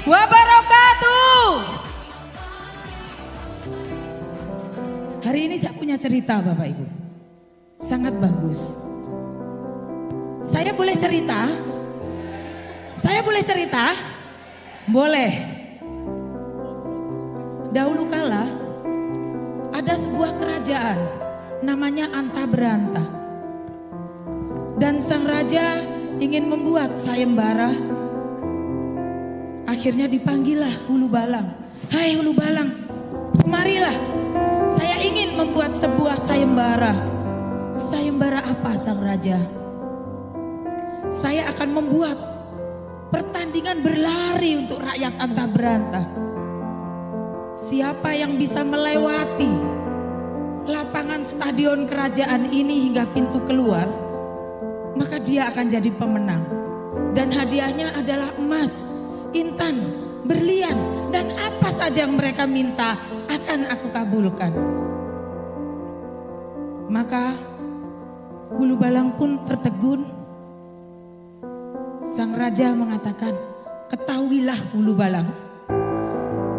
wabarakatuh. Hari ini saya punya cerita Bapak Ibu. Sangat bagus. Saya boleh cerita? Saya boleh cerita? Boleh. Dahulu kala ada sebuah kerajaan namanya Antabranta. Dan sang raja ingin membuat sayembara. Akhirnya dipanggillah Hulu Balang. Hai Hulu Balang, kemarilah. Saya ingin membuat sebuah sayembara. Sayembara apa sang raja? Saya akan membuat pertandingan berlari untuk rakyat Antabranta. Siapa yang bisa melewati lapangan stadion kerajaan ini hingga pintu keluar, maka dia akan jadi pemenang. Dan hadiahnya adalah emas, intan, berlian, dan apa saja yang mereka minta akan aku kabulkan. Maka Hulu Balang pun tertegun. Sang raja mengatakan, ketahuilah Hulu Balang,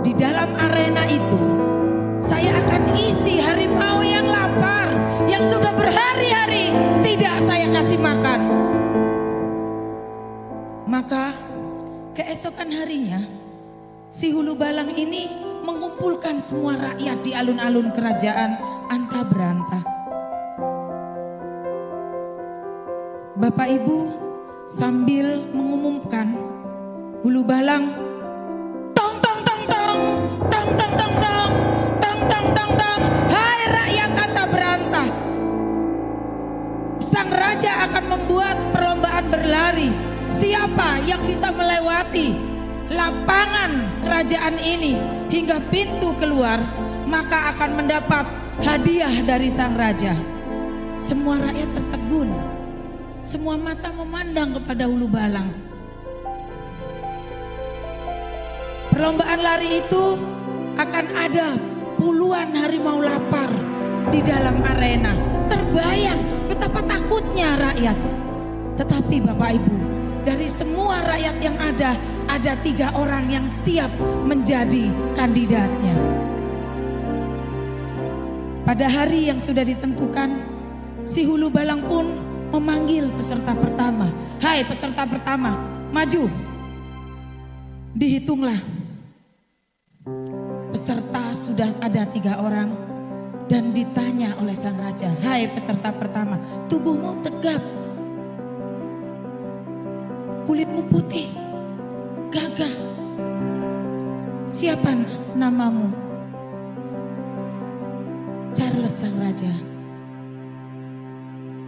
di dalam arena itu saya akan isi harimau yang lapar, yang sudah berhari-hari tidak saya kasih makan. Maka keesokan harinya si Hulu Balang ini mengumpulkan semua rakyat di alun-alun kerajaan Antabranta. Bapak Ibu sambil mengumumkan, Hulu Balang tong tong tong tong tong tong tong tong tong tong tong tong, hai rakyat Antabranta, sang raja akan membuat perlombaan berlari. Siapa yang bisa melewati lapangan kerajaan ini hingga pintu keluar, maka akan mendapat hadiah dari sang raja. Semua rakyat tertegun, semua mata memandang kepada Hulu Balang. Perlombaan lari itu akan ada puluhan harimau lapar di dalam arena. Terbayang betapa takutnya rakyat. Tetapi Bapak Ibu, dari semua rakyat yang ada 3 orang yang siap menjadi kandidatnya. Pada hari yang sudah ditentukan, si Hulu Balang pun memanggil peserta pertama. Hai peserta pertama, maju. Dihitunglah. Peserta sudah ada 3 orang dan ditanya oleh sang raja, hai peserta pertama, tubuhmu tegap, kulitmu putih, gagah. Siapa namamu? Charles sang raja.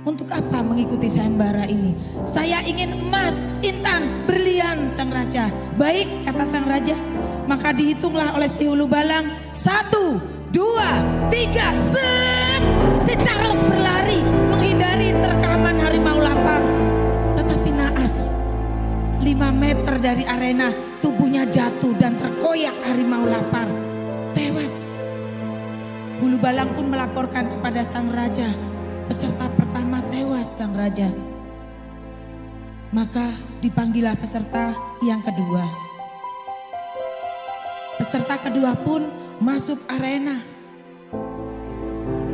Untuk apa mengikuti sayembara ini? Saya ingin emas, intan, berlian sang raja. Baik, kata sang raja. Maka dihitunglah oleh si Hulu Balang. 1, 2, 3, set. Si Charles berlari menghindari terkaman harimau lapar. Tetapi naas, 5 meter dari arena tubuhnya jatuh dan terkoyak harimau lapar. Tewas. Hulu Balang pun melaporkan kepada sang raja. Peserta pertama tewas sang raja. Maka dipanggillah peserta yang kedua. Peserta kedua pun masuk arena.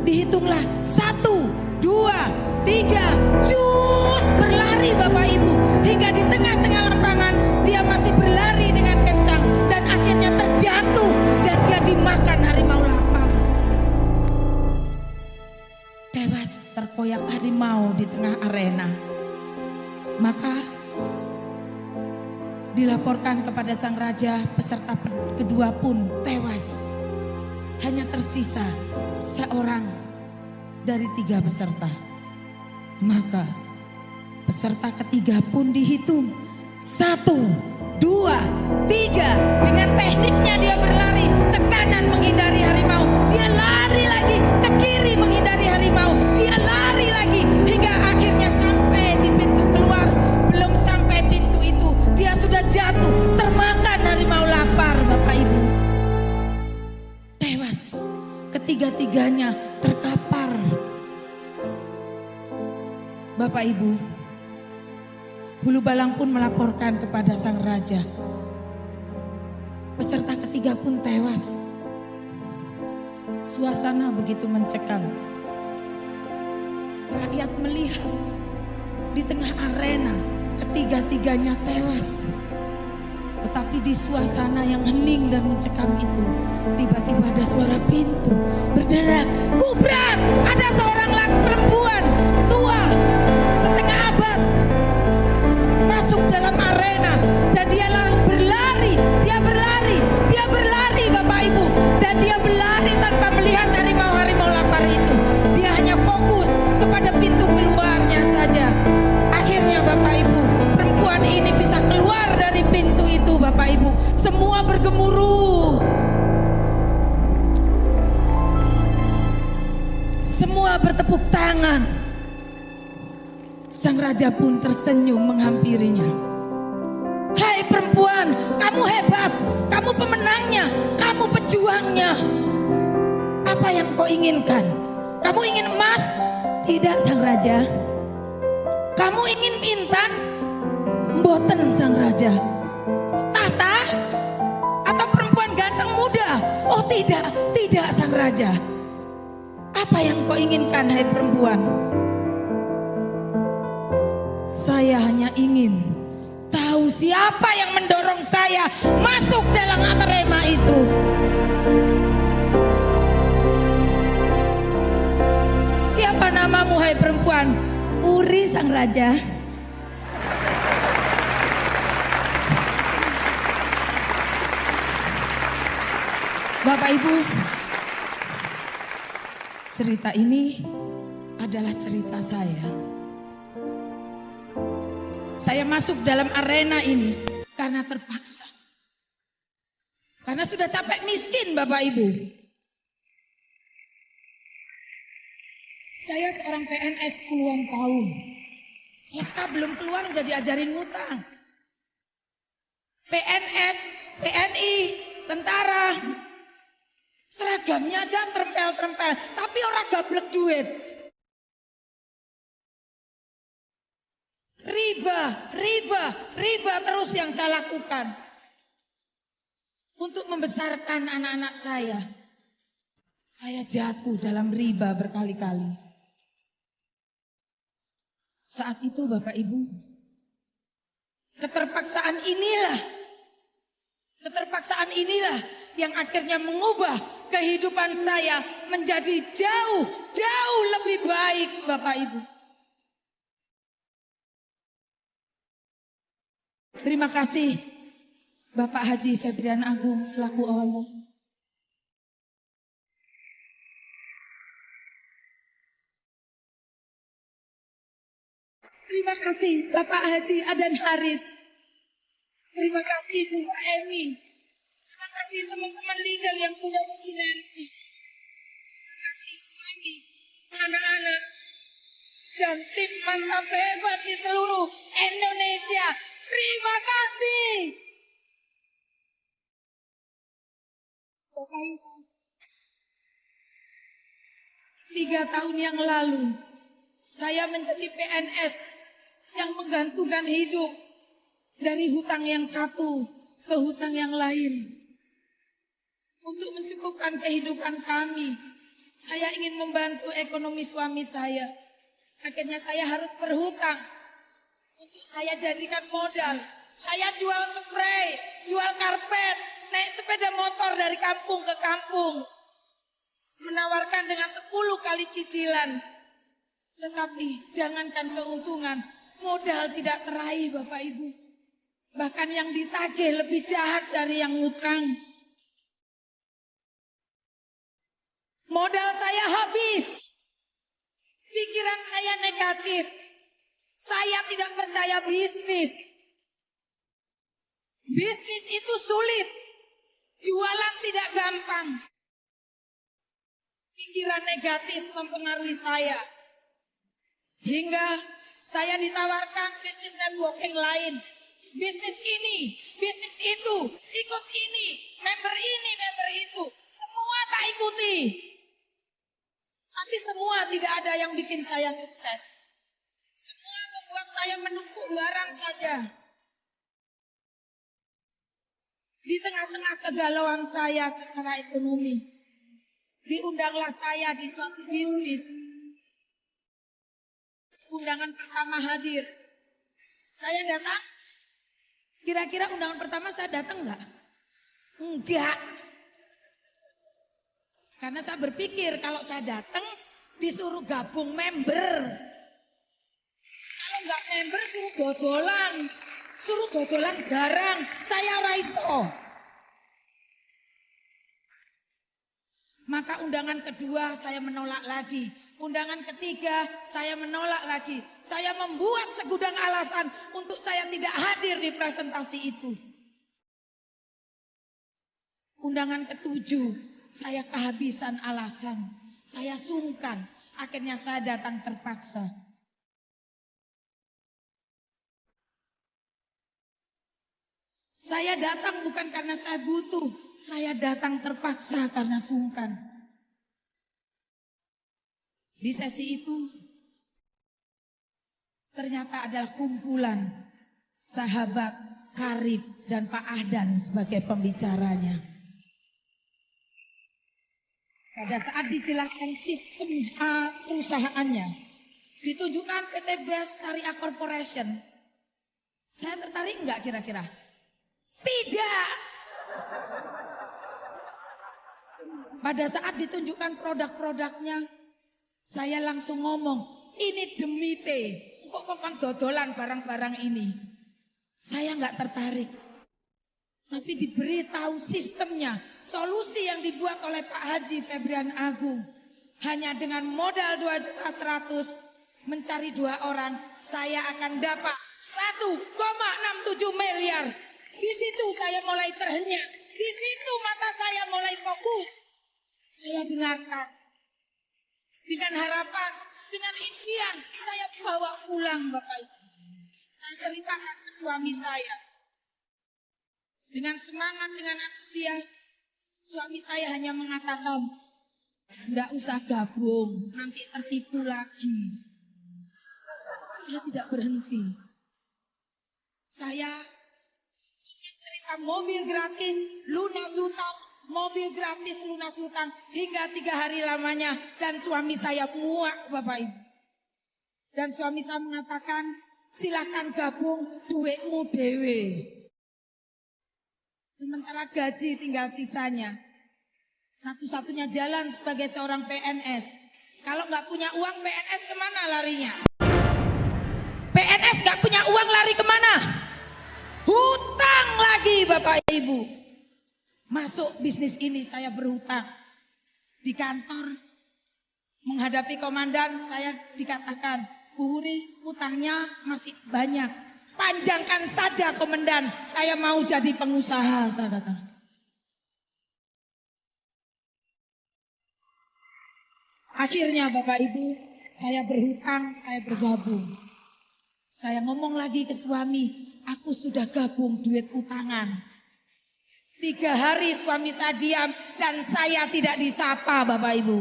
Dihitunglah 1, 2, 3, cus, berlari Bapak Ibu. Hingga di tengah-tengah lapangan dia masih berlari dengan kencang. Dan akhirnya terjatuh dan dia dimakan harimau lapar. Tewas terkoyak harimau di tengah arena. Maka dilaporkan kepada sang raja, peserta kedua pun tewas. Hanya tersisa seorang dari 3 peserta. Maka peserta ketiga pun dihitung. 1, 2, 3. Dengan tekniknya dia berlari ke kanan menghindari harimau. Dia lari lagi ke kiri menghindari harimau. Dia lari lagi hingga akhirnya sampai di pintu keluar. Belum sampai pintu itu dia sudah jatuh termakan harimau lapar Bapak Ibu. Tewas. Ketiga-tiganya terkapar. Bapak Ibu, Hulu Balang pun melaporkan kepada sang raja. peserta ketiga pun tewas. Suasana begitu mencekam. Rakyat melihat di tengah arena ketiga-tiganya tewas. Tetapi di suasana yang hening dan mencekam itu, tiba-tiba ada suara pintu berderak, "Gubrak!" Ada seorang perempuan tua setengah abad masuk dalam arena dan dia lalu berlari, dia berlari Bapak Ibu, dan dia berlari tanpa melihat harimau-harimau lapar itu. Dia hanya fokus kepada pintu keluarnya saja. Akhirnya Bapak Ibu, perempuan ini bisa keluar dari pintu itu Bapak Ibu. Semua bergemuruh. Semua bertepuk tangan. Sang raja pun tersenyum menghampirinya. "Hai perempuan, kamu hebat, kamu pemenangnya, kamu pejuangnya. Apa yang kau inginkan? Kamu ingin emas?" "Tidak, sang raja." "Kamu ingin intan?" "Mboten, sang raja." "Tahta? Atau perempuan ganteng muda?" "Oh tidak, tidak, sang raja." "Apa yang kau inginkan, hai perempuan?" "Saya hanya ingin tahu siapa yang mendorong saya masuk dalam arema itu." "Siapa namamu, hai perempuan?" "Uri, sang raja." Bapak Ibu, cerita ini adalah cerita saya. Saya masuk dalam arena ini karena terpaksa. Karena sudah capek miskin Bapak Ibu. Saya seorang PNS puluhan tahun. SK belum keluar udah diajarin ngutang. PNS, TNI, tentara, seragamnya aja trempel-trempel, tapi orang gablek duit. Riba terus yang saya lakukan untuk membesarkan anak-anak saya. Saya jatuh dalam riba berkali-kali. Saat itu Bapak Ibu, keterpaksaan inilah yang akhirnya mengubah kehidupan saya menjadi jauh lebih baik Bapak Ibu. Terima kasih Bapak Haji Febrian Agung selaku OWL. Terima kasih Bapak Haji Adan Haris. Terima kasih Bu Emi. Terima kasih teman-teman leader yang sudah bersinergi. Terima kasih suami, anak-anak, dan tim mantap hebat di seluruh Indonesia. Terima kasih. Bapak Ibu, 3 tahun yang lalu saya menjadi PNS yang menggantungkan hidup dari hutang yang satu ke hutang yang lain. Untuk mencukupkan kehidupan kami, saya ingin membantu ekonomi suami saya. Akhirnya saya harus berhutang. Untuk saya jadikan modal. Saya jual spray, jual karpet, naik sepeda motor dari kampung ke kampung. Menawarkan dengan 10 kali cicilan. Tetapi jangankan keuntungan, modal tidak teraih Bapak Ibu. Bahkan yang ditagih lebih jahat dari yang ngutang. Modal saya habis. Pikiran saya negatif. Saya tidak percaya bisnis. Bisnis itu sulit. Jualan tidak gampang. Pikiran negatif mempengaruhi saya. Hingga saya ditawarkan bisnis networking lain. Bisnis ini, bisnis itu, ikut ini, member itu. Semua tak ikuti. Tapi semua tidak ada yang bikin saya sukses. Semua membuat saya menumpuk barang saja. Di tengah-tengah kegalauan saya secara ekonomi, diundanglah saya di suatu bisnis. Undangan pertama hadir. Saya datang. Kira-kira undangan pertama saya datang enggak? Enggak. Karena saya berpikir kalau saya datang disuruh gabung member. Kalau enggak member suruh dodolan. Suruh dodolan barang. Saya ora iso. Maka undangan kedua saya menolak lagi. Undangan ketiga saya menolak lagi. Saya membuat segudang alasan untuk saya tidak hadir di presentasi itu. Undangan ketujuh saya kehabisan alasan. Saya sungkan. Akhirnya saya datang terpaksa. Saya datang bukan karena saya butuh. Saya datang terpaksa karena sungkan. Di sesi itu ternyata adalah kumpulan sahabat karib dan Pak Ahdan sebagai pembicaranya. Pada saat dijelaskan sistem perusahaannya, ditunjukkan PT Best Syariah Corporation. Saya tertarik enggak kira-kira? Tidak. Pada saat ditunjukkan produk-produknya, saya langsung ngomong, ini demi kok komang dodolan barang-barang ini. Saya nggak tertarik. Tapi diberitahu sistemnya, solusi yang dibuat oleh Pak Haji Febrian Agung. Hanya dengan modal 2.100.000 mencari 2 orang, saya akan dapat 1,67 miliar. Di situ saya mulai terhenyak. Di situ mata saya mulai fokus. Saya dengarkan. Dengan harapan, dengan impian, saya bawa pulang Bapak Ibu. Saya ceritakan ke suami saya. Dengan semangat, dengan antusias, suami saya hanya mengatakan, enggak usah gabung, nanti tertipu lagi. Saya tidak berhenti. Saya cuma cerita mobil gratis, lunas hutang, mobil gratis lunas hutang hingga 3 hari lamanya. Dan suami saya muak Bapak Ibu. Dan suami saya mengatakan, silahkan gabung duitmu dewe. Sementara gaji tinggal sisanya. Satu-satunya jalan sebagai seorang PNS. Kalau nggak punya uang, PNS kemana larinya? PNS nggak punya uang, lari kemana? Hutang lagi Bapak Ibu. Masuk bisnis ini saya berhutang. Di kantor menghadapi komandan saya dikatakan, Bu Wuri hutangnya masih banyak. Panjangkan saja komandan, saya mau jadi pengusaha, saya kata. Akhirnya Bapak Ibu, saya berhutang, saya bergabung. Saya ngomong lagi ke suami, aku sudah gabung duit utangan. 3 hari suami saya diam dan saya tidak disapa Bapak Ibu.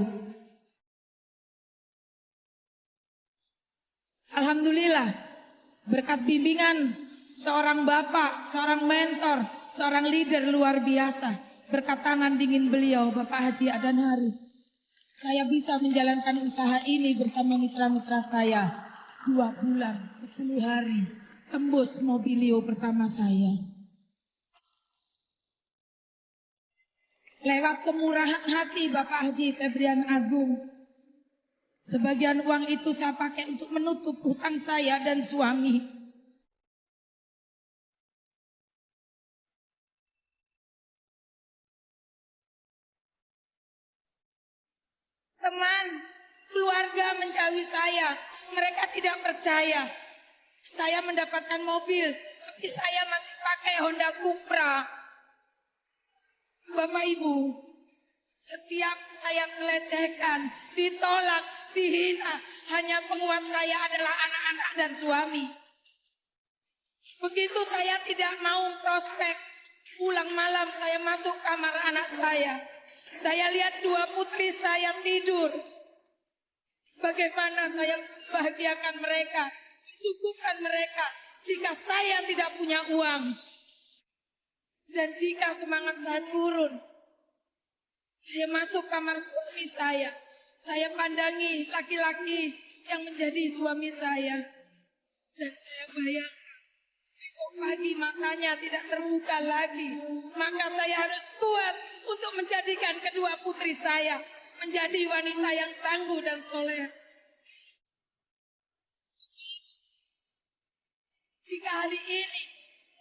Alhamdulillah. Berkat bimbingan seorang bapak, seorang mentor, seorang leader luar biasa. Berkat tangan dingin beliau, Bapak Haji Adan Hari. Saya bisa menjalankan usaha ini bersama mitra-mitra saya. 2 bulan, 10 hari. Tembus mobilio pertama saya. Lewat kemurahan hati Bapak Haji Febrian Agung. Sebagian uang itu saya pakai untuk menutup hutang saya dan suami. Teman, keluarga menjauhi saya. Mereka tidak percaya. Saya mendapatkan mobil, tapi saya masih pakai Honda Supra. Bapak Ibu, setiap saya telecehkan, ditolak, dihina, hanya penguat saya adalah anak-anak dan suami. Begitu saya tidak mau prospek, pulang malam saya masuk kamar anak saya. Saya lihat 2 putri saya tidur. Bagaimana saya membahagiakan mereka, mencukupkan mereka jika saya tidak punya uang. Dan jika semangat saya turun, saya masuk kamar suami saya pandangi laki-laki yang menjadi suami saya. Dan saya bayangkan, besok pagi matanya tidak terbuka lagi. Maka saya harus kuat untuk menjadikan kedua putri saya menjadi wanita yang tangguh dan soleh. Jika hari ini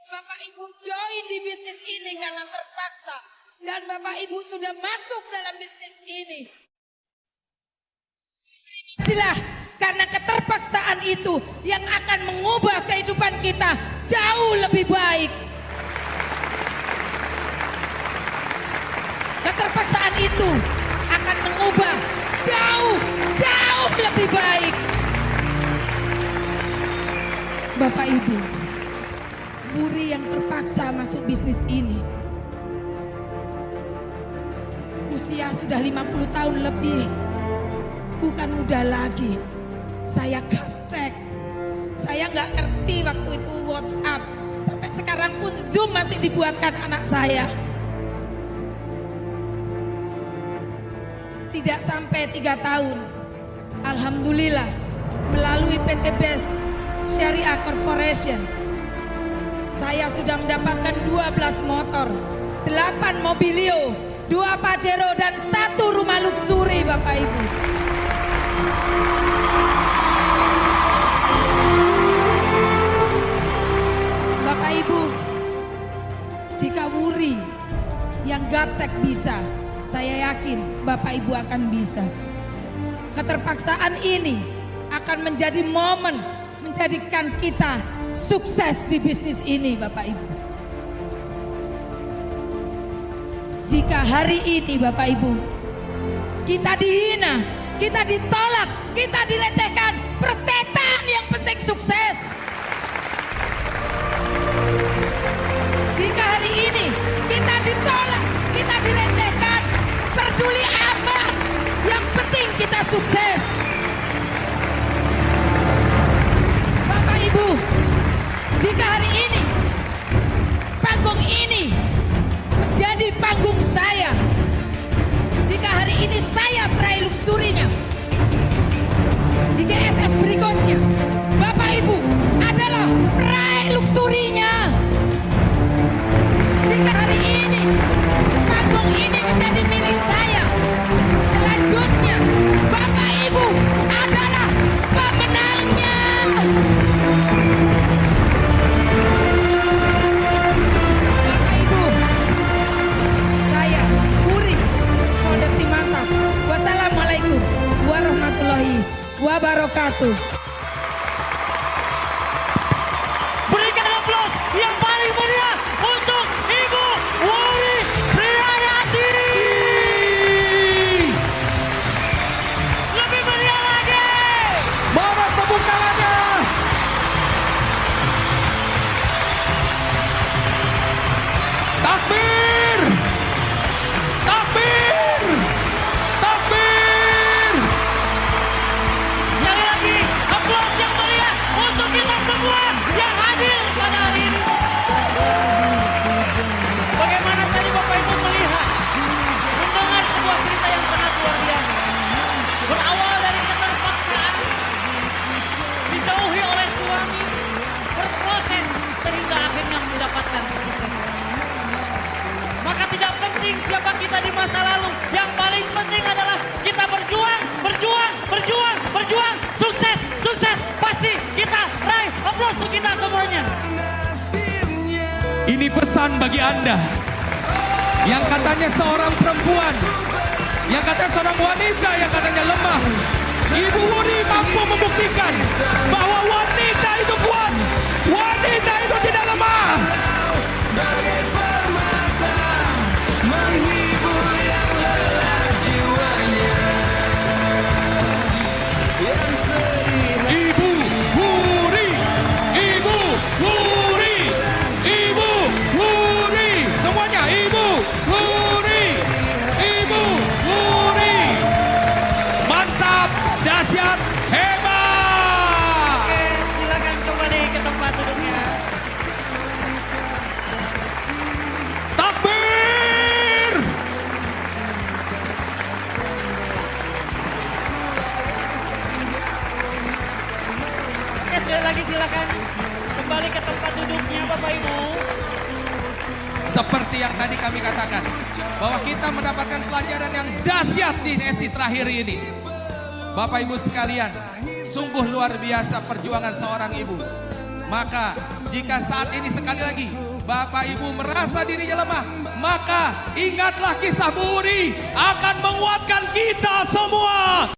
Bapak Ibu join di bisnis ini karena terpaksa, dan Bapak Ibu sudah masuk dalam bisnis ini, terimalah, karena keterpaksaan itu yang akan mengubah kehidupan kita jauh lebih baik. Keterpaksaan itu akan mengubah jauh lebih baik. Bapak Ibu, Muri yang terpaksa masuk bisnis ini, usia sudah 50 tahun lebih, bukan muda lagi. Saya gaptek, saya nggak ngerti waktu itu WhatsApp, sampai sekarang pun Zoom masih dibuatkan anak saya. Tidak sampai 3 tahun, alhamdulillah melalui PT BES Syariah Corporation, saya sudah mendapatkan 12 motor, 8 mobilio, 2 Pajero dan 1 rumah luksuri, Bapak Ibu. Bapak Ibu, jika Wuri yang gaptek bisa, saya yakin Bapak Ibu akan bisa. Keterpaksaan ini akan menjadi momen menjadikan kita sukses di bisnis ini, Bapak Ibu. Jika hari ini Bapak Ibu kita dihina, kita ditolak, kita dilecehkan, persetan yang penting sukses. Jika hari ini kita ditolak, kita dilecehkan, peduli amat, yang penting kita sukses. Bapak Ibu, jika hari ini panggung ini menjadi panggung saya, jika hari ini saya peraih luksurinya, di GSS berikutnya Bapak Ibu adalah peraih luksurinya. Jika hari ini panggung ini menjadi milik saya, selanjutnya Bapak Ibu adalah pemenangnya. Bapak Ibu, saya Muri Founder Tim Mantap. Wassalamualaikum warahmatullahi wabarakatuh. Berikan aplaus yang paling meriah untuk Ibu Wuri Priyayati. Lebih meriah lagi. Mana tepuk tangannya? Takbir! Takbir! Takbir! Sekali lagi aplaus yang meriah untuk kita semua yang hadir pada hari ini. Bagaimana tadi Bapak Ibu melihat, mendengar sebuah cerita yang sangat luar biasa. Berawal dari keterpaksaan, dijauhi oleh suami, berproses sehingga akhirnya mendapatkan kesuksesan. Maka tidak penting siapa kita di masa lalu, yang paling penting adalah kita berjuang, berjuang, berjuang, berjuang, sukses, sukses, pasti kita raih. Aplaus untuk kita semuanya. Ini pesan bagi Anda yang katanya seorang perempuan, yang katanya seorang wanita yang katanya lemah. Ibu Wuri mampu membuktikan bahwa wanita itu kuat, wanita itu tidak lemah. Ibu Wuri, Ibu Wuri, Ibu Wuri, semuanya Ibu Wuri, Ibu Wuri, mantap, dahsyat, hebat. Oke, silakan kembali ke tempat duduknya. lagi silakan kembali ke tempat duduknya Bapak Ibu. Seperti yang tadi kami katakan, bahwa kita mendapatkan pelajaran yang dahsyat di sesi terakhir ini. Bapak Ibu sekalian, sungguh luar biasa perjuangan seorang ibu. Maka jika saat ini sekali lagi Bapak Ibu merasa dirinya lemah, maka ingatlah kisah Bu Wuri akan menguatkan kita semua.